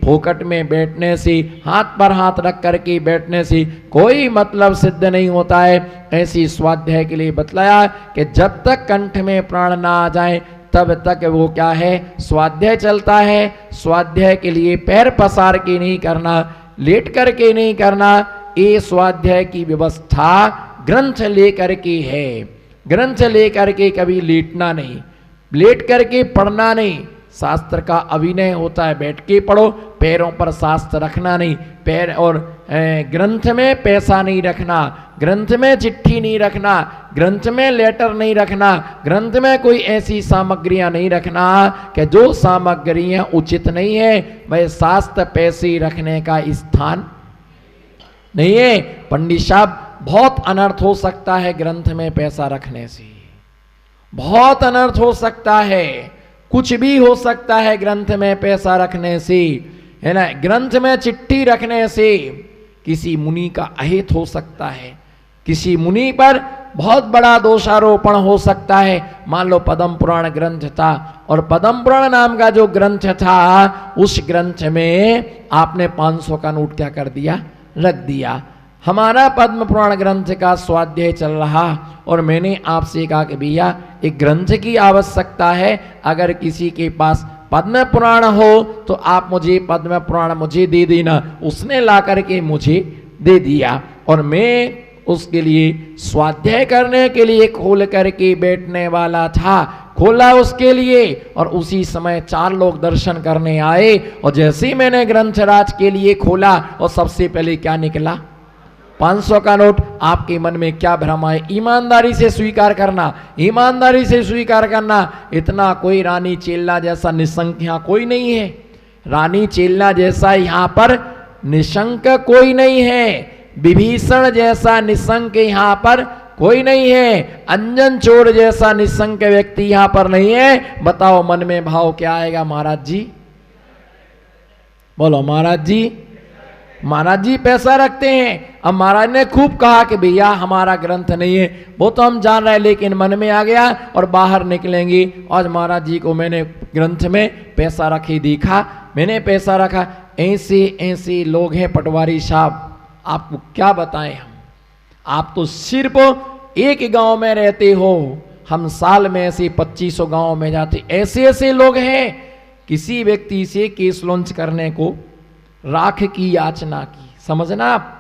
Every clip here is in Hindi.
फोकट में बैठने से, हाथ पर हाथ रख करके बैठने से कोई मतलब सिद्ध नहीं होता है। ऐसी स्वाध्याय के लिए बतलाया कि जब तक कंठ में प्राण ना आ जाए तब तक वो क्या है, स्वाध्याय चलता है। स्वाध्याय के लिए पैर पसार के नहीं करना, लेट करके नहीं करना। ये स्वाध्याय की व्यवस्था ग्रंथ लेकर के है। ग्रंथ लेकर के कभी लेटना नहीं, लेट करके पढ़ना नहीं। शास्त्र का अभिनय होता है, बैठ के पढ़ो, पैरों पर शास्त्र रखना नहीं। पैर और ग्रंथ में पैसा नहीं रखना, ग्रंथ में चिट्ठी नहीं रखना, ग्रंथ में लेटर नहीं रखना, ग्रंथ में कोई ऐसी सामग्रियां नहीं रखना कि जो सामग्रियां उचित नहीं है। वह शास्त्र पैसे रखने का स्थान नहीं है। पंडित साहब, बहुत अनर्थ हो सकता है ग्रंथ में पैसा रखने से, बहुत अनर्थ हो सकता है। कुछ भी हो सकता है ग्रंथ में पैसा रखने से, है ना। ग्रंथ में चिट्ठी रखने से किसी मुनि का अहित हो सकता है, किसी मुनि पर बहुत बड़ा दोषारोपण हो सकता है। मान लो पद्म पुराण ग्रंथ था, और पद्म पुराण नाम का जो ग्रंथ था, उस ग्रंथ में आपने 500 का नोट क्या कर दिया, रख दिया। हमारा पद्म पुराण ग्रंथ का स्वाध्याय चल रहा, और मैंने आपसे कहा कि भैया एक ग्रंथ की आवश्यकता है। अगर किसी के पास पद्म पुराण हो तो आप मुझे पद्म पुराण मुझे दे देना। उसने ला करके मुझे दे दिया, और मैं उसके लिए स्वाध्याय करने के लिए खोल करके बैठने वाला था। खोला उसके लिए, और उसी समय 4 लोग दर्शन करने आए। और जैसे ही मैंने ग्रंथराज के लिए खोला, और सबसे पहले क्या निकला, 500 का नोट। आपके मन में क्या भ्रम है? ईमानदारी से स्वीकार करना, ईमानदारी से स्वीकार करना। इतना कोई रानी चेल्ला जैसा निशंक यहाँ कोई नहीं है। रानी चेल्ला जैसा यहाँ पर निशंक कोई नहीं है। विभीषण जैसा निशंक यहाँ पर कोई नहीं है। अंजन चोर जैसा निशंक व्यक्ति यहाँ पर नहीं है। बताओ मन में भाव क्या आएगा? महाराज जी बोलो, महाराज जी। महाराज जी पैसा रखते हैं। अब महाराज ने खूब कहा कि भैया हमारा ग्रंथ नहीं है, वो तो हम जान रहे हैं, लेकिन मन में आ गया और बाहर निकलेंगे। आज महाराज जी को मैंने ग्रंथ में पैसा रखे देखा, मैंने पैसा रखा। ऐसे ऐसे लोग हैं पटवारी साहब, आपको क्या बताएं हम। आप तो सिर्फ एक गांव में रहते हो, हम साल में ऐसे 2500 गांव में जाते। ऐसे ऐसे लोग हैं, किसी व्यक्ति से केस लॉन्च करने को राख की याचना की। समझना आप,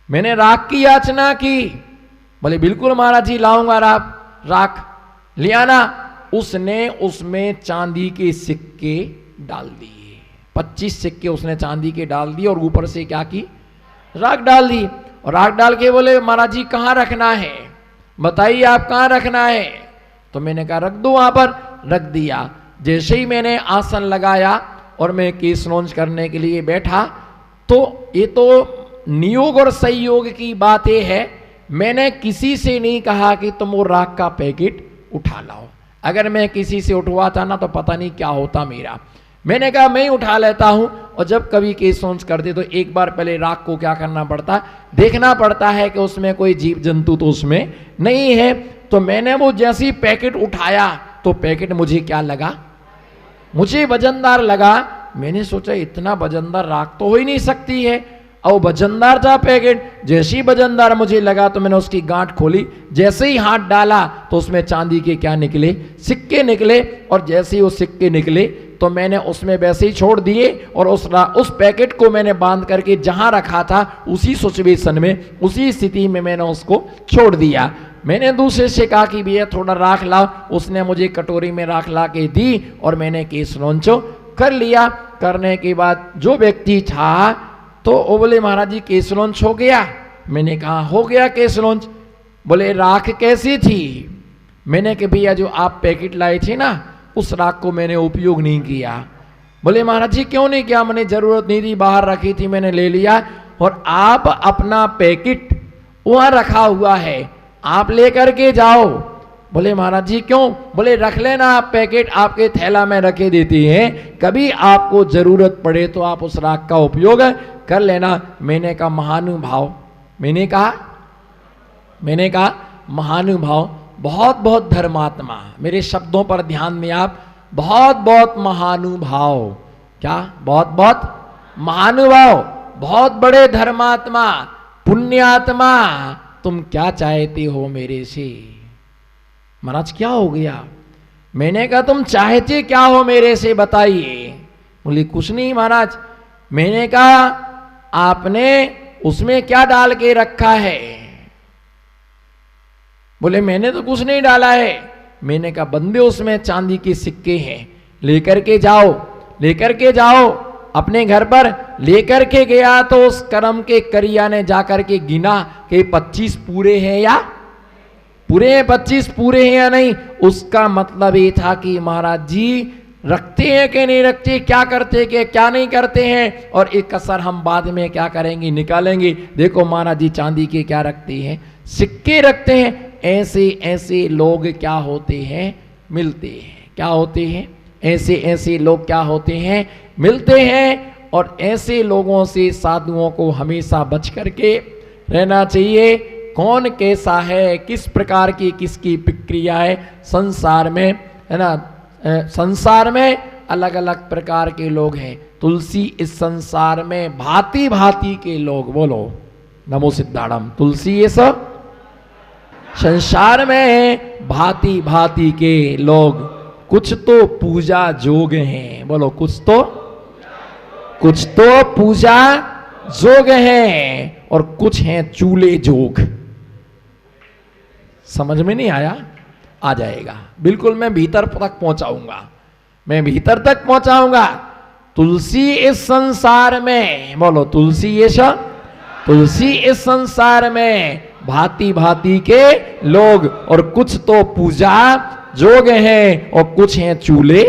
मैंने राख की याचना की। बोले बिल्कुल महाराज जी लाऊंगा राख, लिया ना। उसने उसमें चांदी के सिक्के डाल दिए, 25 सिक्के उसने चांदी के डाल दिए, और ऊपर से क्या की, राख डाल दी। और राख डाल के बोले महाराज जी कहाँ रखना है, बताइए आप कहाँ रखना है। तो मैंने कहा रख दो वहां पर, रख दिया। जैसे ही मैंने आसन लगाया और मैं केस लॉन्च करने के लिए बैठा, तो ये तो नियोग और संयोग की बात ये है, मैंने किसी से नहीं कहा कि तुम वो राख का पैकेट उठा लाओ। अगर मैं किसी से उठवाता ना तो पता नहीं क्या होता मेरा। मैंने कहा मैं ही उठा लेता हूं। और जब कभी केस लॉन्च करते तो एक बार पहले राख को क्या करना पड़ता, देखना पड़ता है कि उसमें कोई जीव जंतु तो उसमें नहीं है। तो मैंने वो जैसी पैकेट उठाया तो पैकेट मुझे क्या लगा, मुझे वजनदार लगा। मैंने सोचा इतना वजनदार राख तो हो ही नहीं सकती है, और वजनदार था पैकेट। जैसे ही वजनदार मुझे लगा तो मैंने उसकी गांठ खोली। जैसे ही हाथ डाला तो उसमें चांदी के क्या निकले, सिक्के निकले। और जैसे ही वो सिक्के निकले तो मैंने उसमें वैसे ही छोड़ दिए, और उस पैकेट को मैंने बांध करके जहां रखा था उसी सिचुएशन में, उसी स्थिति में मैंने उसको छोड़ दिया। मैंने दूसरे से कहा कि भैया थोड़ा राख लाओ। उसने मुझे कटोरी में राख ला के दी, और मैंने केस लॉन्च कर लिया। करने के बाद जो व्यक्ति था तो वो बोले महाराज जी केस लॉन्च हो गया। मैंने कहा हो गया केस लॉन्च। बोले राख कैसी थी? मैंने कहा भैया जो आप पैकेट लाए थे ना, उस राख को मैंने उपयोग नहीं किया। बोले महाराज जी क्यों नहीं किया? मैंने जरूरत नहीं थी, बाहर रखी थी, मैंने ले लिया। और आप अपना पैकेट वहां रखा हुआ है, आप लेकर के जाओ। बोले महाराज जी क्यों? बोले रख लेना आप पैकेट, आपके थैला में रखे देती हैं, कभी आपको जरूरत पड़े तो आप उस राख का उपयोग कर लेना। मैंने कहा महानुभाव, मैंने कहा महानुभाव, बहुत बहुत धर्मात्मा, मेरे शब्दों पर ध्यान दें आप, बहुत बहुत महानुभाव, क्या बहुत बहुत महानुभाव, बहुत बड़े धर्मात्मा, पुण्यात्मा, तुम क्या चाहते हो मेरे से? महाराज क्या हो गया? मैंने कहा तुम चाहते क्या हो मेरे से बताइए। बोले कुछ नहीं महाराज। मैंने कहा आपने उसमें क्या डाल के रखा है? बोले मैंने तो कुछ नहीं डाला है। मैंने कहा बंदे उसमें चांदी के सिक्के हैं, लेकर के जाओ, लेकर के जाओ अपने घर पर। लेकर के गया तो उस कर्म के करिया ने जाकर के गिना कि 25 पूरे हैं या पूरे हैं, 25 पूरे हैं या नहीं। उसका मतलब ये था कि महाराज जी रखते हैं कि नहीं रखते, क्या करते कि क्या नहीं करते हैं, और एक कसर हम बाद में क्या करेंगे, निकालेंगे। देखो महाराज जी चांदी के क्या रखते हैं, सिक्के रखते हैं। ऐसे ऐसे लोग क्या होते हैं, मिलते हैं। क्या होते हैं? ऐसे ऐसे लोग क्या होते हैं, मिलते हैं। और ऐसे लोगों से साधुओं को हमेशा बच करके रहना चाहिए। कौन कैसा है, किस प्रकार की किसकी प्रक्रिया है संसार में, है ना। संसार में अलग अलग प्रकार के लोग हैं। तुलसी इस संसार में भांति भांति के लोग, बोलो नमो सिद्धाड़म। तुलसी इस संसार में भांति भांति के लोग, कुछ तो पूजा जोग हैं, बोलो कुछ तो पूजा जोग हैं, और कुछ हैं चूल्हे जोग। समझ में नहीं आया? आ जाएगा बिल्कुल, मैं भीतर तक पहुंचाऊंगा, मैं भीतर तक पहुंचाऊंगा। तुलसी इस संसार में, बोलो तुलसी इस संसार में भांति भांति के लोग, और कुछ तो पूजा जोग हैं और कुछ हैं चूल्हे।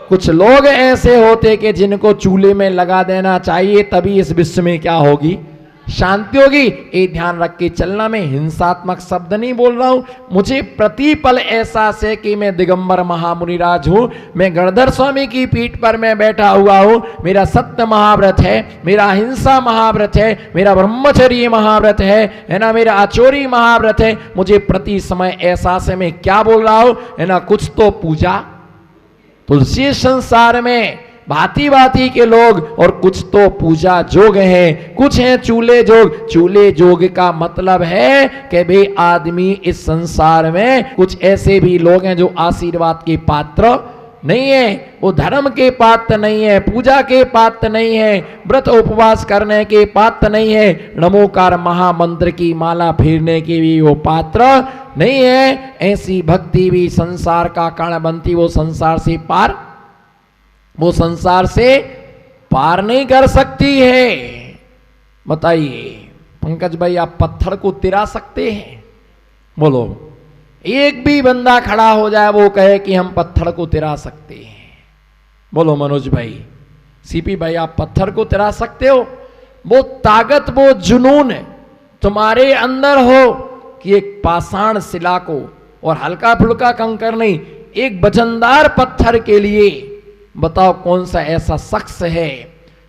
कुछ लोग ऐसे होते कि जिनको चूल्हे में लगा देना चाहिए, तभी इस विश्व में क्या होगी, शांति होगी। ये ध्यान रख के चलना। मैं हिंसात्मक शब्द नहीं बोल रहा हूं। मुझे प्रतिपल एहसास है कि मैं दिगंबर महामुनिराज हूं, मैं गणधर स्वामी की पीठ पर मैं बैठा हुआ हूं। मेरा सत्य महाव्रत है, मेरा अहिंसा महाव्रत है, मेरा ब्रह्मचर्य महाव्रत है ना, मेरा आचौरी महाव्रत है। मुझे प्रति समय एहसास है मैं क्या बोल रहा हूं, है ना। कुछ तो पूजा, तुलसी संसार में भांति भांति के लोग, और कुछ तो पूजा जोग हैं, कुछ हैं चूल्हे जोग। चूल्हे जोग का मतलब है कि भाई आदमी इस संसार में कुछ ऐसे भी लोग हैं जो आशीर्वाद के पात्र नहीं है, वो धर्म के पात्र नहीं है, पूजा के पात्र नहीं है, व्रत उपवास करने के पात्र नहीं है, नमोकार महामंत्र की माला फेरने के भी वो पात्र नहीं है। ऐसी भक्ति भी संसार का कारण बनती, वो संसार से पार नहीं कर सकती है। बताइए पंकज भाई, आप पत्थर को तिरा सकते हैं? बोलो, एक भी बंदा खड़ा हो जाए वो कहे कि हम पत्थर को तिरा सकते हैं। बोलो मनोज भाई, सीपी भाई, आप पत्थर को तिरा सकते हो? वो ताकत, वो जुनून तुम्हारे अंदर हो कि एक पाषाण शिला को, और हल्का फुल्का कंकर नहीं, एक वजनदार पत्थर के लिए बताओ कौन सा ऐसा शख्स है,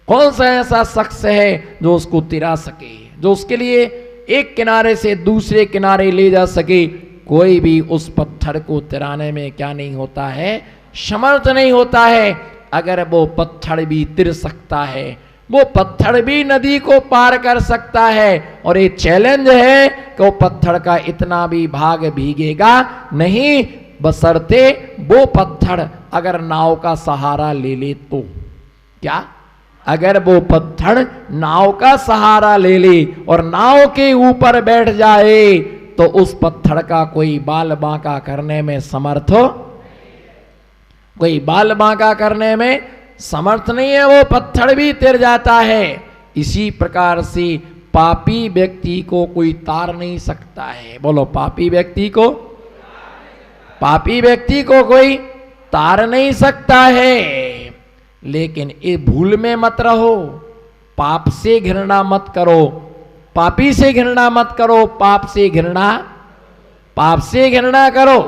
कौन सा ऐसा शख्स है जो उसको तिरा सके, जो उसके लिए एक किनारे से दूसरे किनारे ले जा सके। कोई भी उस पत्थर को तिराने में क्या नहीं होता है, समर्थ नहीं होता है। अगर वो पत्थर भी तिर सकता है, वो पत्थर भी नदी को पार कर सकता है, और ये चैलेंज है कि वो पत्थर का इतना भी भाग भीगेगा नहीं, बशर्ते वो पत्थर अगर नाव का सहारा ले ले तो। क्या? अगर वो पत्थर नाव का सहारा ले ले और नाव के ऊपर बैठ जाए, तो उस पत्थर का कोई बाल बांका करने में समर्थ हो, कोई बाल बांका करने में समर्थ नहीं है, वो पत्थर भी तिर जाता है। इसी प्रकार से पापी व्यक्ति को कोई तार नहीं सकता है। बोलो, पापी व्यक्ति को कोई तार नहीं सकता है। लेकिन ये भूल में मत रहो, पाप से घृणा मत करो, पापी से घृणा मत करो, पाप से घृणा करो,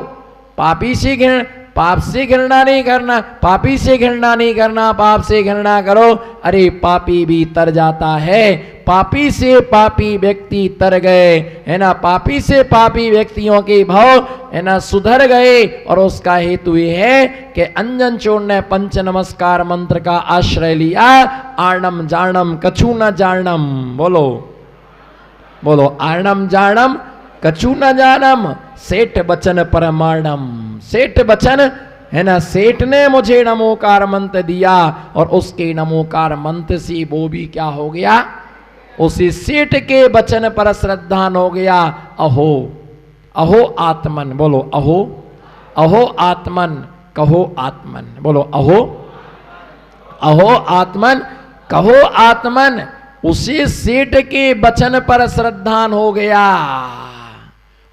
पापी से घृणा। पाप से घृणा नहीं करना, पापी से घृणा नहीं करना, पाप से घृणा करो। अरे पापी भी तर जाता है, पापी से पापी व्यक्ति तर गए, है ना, पापी से पापी व्यक्तियों के भाव, है ना, सुधर गए। और उसका हेतु ये है कि अंजन चोर ने पंच नमस्कार मंत्र का आश्रय लिया। आर्णम जाणम कछु न जानम, बोलो बोलो, आर्णम जाणम कछु न जानम, सेठ बचन परमाणम। सेठ बचन, है ना, सेठ ने मुझे नमोकार मंत्र दिया और उसके नमोकार मंत्र से वो भी क्या हो गया, उसी सेठ के वचन पर श्रद्धान हो गया। अहो अहो आत्मन, बोलो अहो अहो आत्मन, कहो आत्मन, बोलो अहो अहो आत्मन, कहो आत्मन। उसी सेठ के वचन पर श्रद्धान हो गया।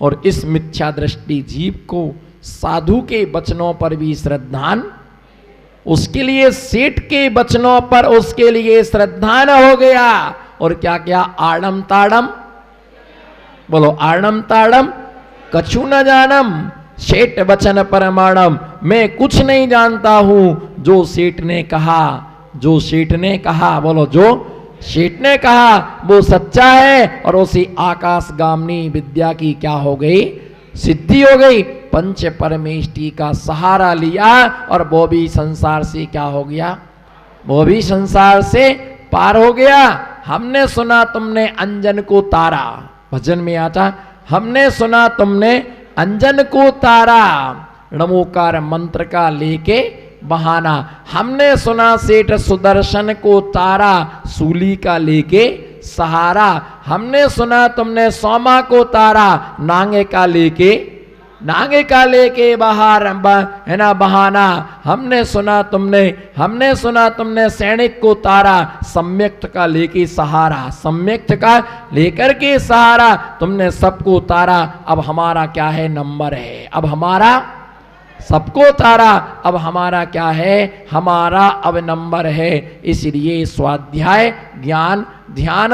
और इस मिथ्या दृष्टि जीव को साधु के वचनों पर भी श्रद्धान, उसके लिए सेठ के वचनों पर उसके लिए श्रद्धान हो गया। और क्या क्या, आड़म ताड़म, बोलो आड़म ताड़म कछु न जानम, सेठ वचन परमाणम। मैं कुछ नहीं जानता हूं, जो सेठ ने कहा, जो सेठ ने कहा, बोलो जो सेठ ने कहा वो सच्चा है। और उसी आकाशगामिनी विद्या की क्या हो गई, सिद्धि हो गई। पंच परमेष्टि का सहारा लिया और वो भी संसार से क्या हो गया, वो भी संसार से पार हो गया। हमने सुना तुमने अंजन को तारा, भजन में आता, हमने सुना तुमने अंजन को तारा, नमोकार मंत्र का लेके बहाना। हमने सुना सेठ सुदर्शन को तारा, सूली का लेके सहारा। हमने सुना तुमने सोमा को तारा, नांगे का लेके, नांगे का लेके बाहर, है ना, बहाना। हमने सुना तुमने सैनिक को तारा, सम्यक्त का लेके सहारा, सम्यक्त का लेकर के सहारा। तुमने सबको तारा, अब हमारा क्या है, नंबर है। अब हमारा सबको तारा, अब हमारा क्या है, हमारा अब नंबर है। इसलिए स्वाध्याय ज्ञान ध्यान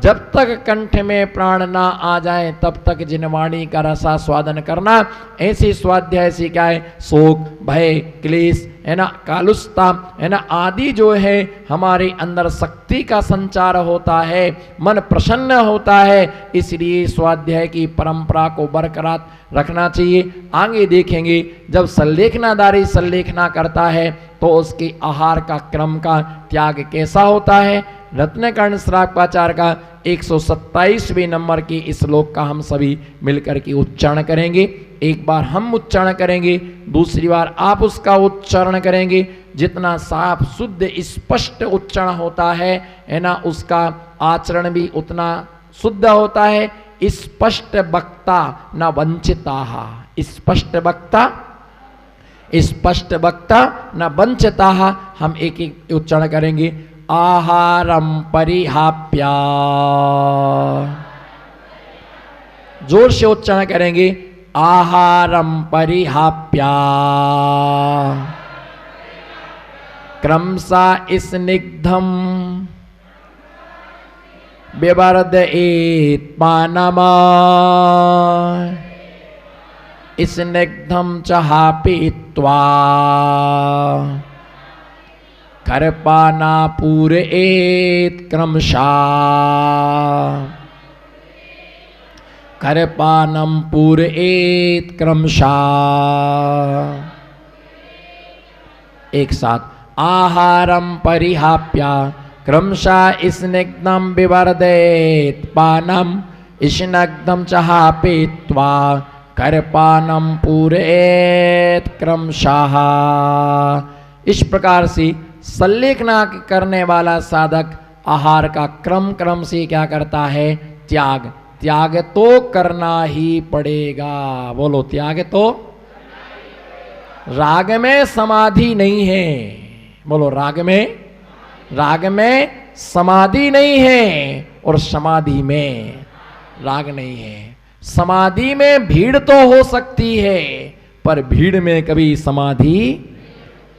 जब तक कंठ में प्राण ना आ जाए तब तक जिनवाणी का रसा स्वादन करना। ऐसी स्वाध्याय से क्या है, शोक भय क्लेश, है ना, कालुस्ता, है ना, आदि जो है हमारे अंदर शक्ति का संचार होता है, मन प्रसन्न होता है। इसलिए स्वाध्याय की परंपरा को बरकरार रखना चाहिए। आगे देखेंगे जब संलेखनादारी संलेखना करता है तो उसके आहार का क्रम का त्याग कैसा होता है। रत्नकर्ण श्रावकाचार्य का 127वें नंबर के इस श्लोक का हम सभी मिलकर के उच्चारण करेंगे। एक बार हम उच्चारण करेंगे, दूसरी बार आप उसका उच्चारण करेंगे। जितना साफ शुद्ध स्पष्ट उच्चारण होता है ना, उसका आचरण भी उतना शुद्ध होता है। स्पष्ट वक्ता न वंचिता, स्पष्ट वक्ता, स्पष्ट वक्ता न वंचिता। हम एक एक उच्चारण करेंगे। आहारम परिहाप्या, जोर से उच्चारण करेंगे। आहारम परिहाप्या क्रमसा स्निग्धम विवर्धयेत् पानमा, स्निग्धम चहा पीत्वा कर्पाना पूरयेत् क्रमशः, कर्पानम पूरयेत् क्रमशः। एक साथ, आहारम परिहाप्या क्रमशः स्निग्धम विवर्धयेत् पानम, स्निग्धम चहा पीत्वा कर्पानम पूरयेत् क्रमशः। इस प्रकार से संलेखना करने वाला साधक आहार का क्रम क्रम से क्या करता है, त्याग। त्याग तो करना ही पड़ेगा, बोलो त्याग तो। राग में समाधि नहीं है, बोलो राग में समाधि नहीं है और समाधि में राग नहीं है। समाधि में भीड़ तो हो सकती है पर भीड़ में कभी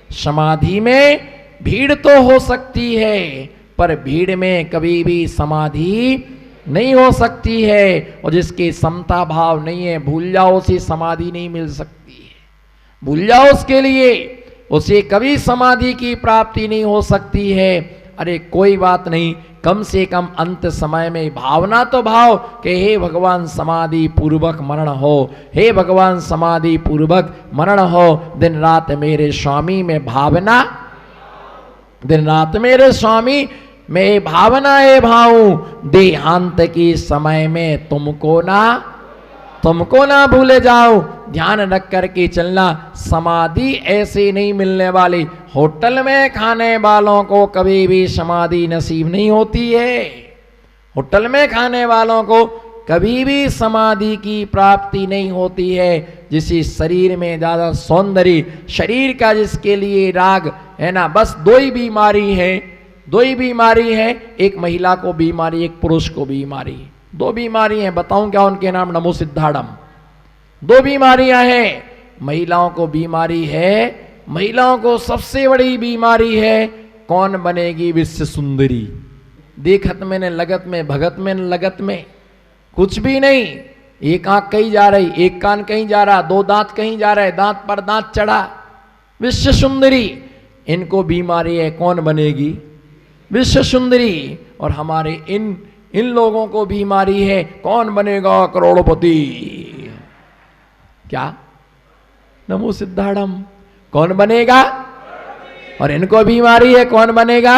समाधि में भीड़ तो हो सकती है पर भीड़ में कभी भी समाधि नहीं हो सकती है। और जिसके समता भाव नहीं है, भूल जाओ, उसे समाधि नहीं मिल सकती है। भूल जाओ उसके लिए, उसे कभी समाधि की प्राप्ति नहीं हो सकती है। अरे कोई बात नहीं, कम से कम अंत समय में भावना तो भाव कि हे भगवान समाधि पूर्वक मरण हो, हे भगवान समाधि पूर्वक मरण हो, दिन रात मेरे स्वामी में भावना, दिन रात मेरे स्वामी में भावना है भाऊं, देहांत की समय में तुमको ना भूले जाओ। ध्यान रख करके चलना, समाधि ऐसे नहीं मिलने वाली। होटल में खाने वालों को कभी भी समाधि नसीब नहीं होती है। होटल में खाने वालों को कभी भी समाधि की प्राप्ति नहीं होती है। जिस शरीर में ज्यादा सौंदर्य, शरीर का जिसके लिए राग है ना, बस दो ही बीमारी है, एक महिला को बीमारी, एक पुरुष को बीमारी, दो बीमारी हैं। बताऊं क्या उनके नाम? नमो सिद्धाड़म। दो बीमारियां हैं। महिलाओं को बीमारी है, महिलाओं को सबसे बड़ी बीमारी है, कौन बनेगी विश्व सुंदरी। देखत में न लगत में, भगत में न लगत में, कुछ भी नहीं। एक आंख कहीं जा रही, एक कान कहीं जा रहा, दो दांत कहीं जा रहे, दांत पर दांत चढ़ा, विश्व सुंदरी। इनको बीमारी है, कौन बनेगी? विश्व सुंदरी। और हमारे इन लोगों को बीमारी है, कौन बनेगा करोड़पति। क्या? नमो सिद्धाड़म। कौन बनेगा? और इनको बीमारी है, कौन बनेगा?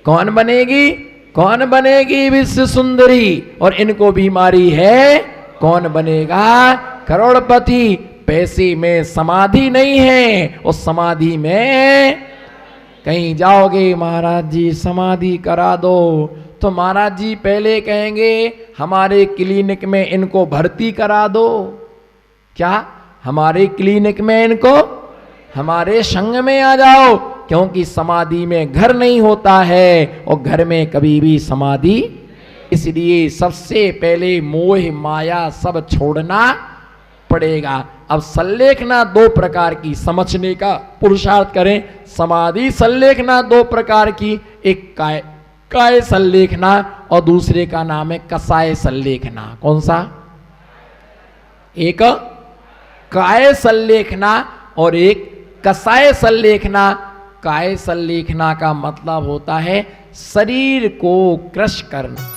कौन बनेगी? कौन बनेगी? विश्व सुंदरी। और इनको बीमारी है, कौन बनेगा? करोड़पति। पैसे में समाधि नहीं है, उस समाधि में कहीं जाओगे, महाराज जी समाधि करा दो, तो महाराज जी पहले कहेंगे हमारे क्लिनिक में इनको भर्ती करा दो। क्या? हमारे क्लिनिक में इनको, हमारे संग में आ जाओ, क्योंकि समाधि में घर नहीं होता है और घर में कभी भी समाधि। इसलिए सबसे पहले मोह माया सब छोड़ना पड़ेगा। अब संलेखना दो प्रकार की, समझने का पुरुषार्थ करें। समाधि संलेखना दो प्रकार की, एक काय संलेखना और दूसरे का नाम है कसाय संलेखना। कौन सा? एक काय संलेखना और एक कसाय संलेखना। काय संलेखना का मतलब होता है शरीर को क्रश करना।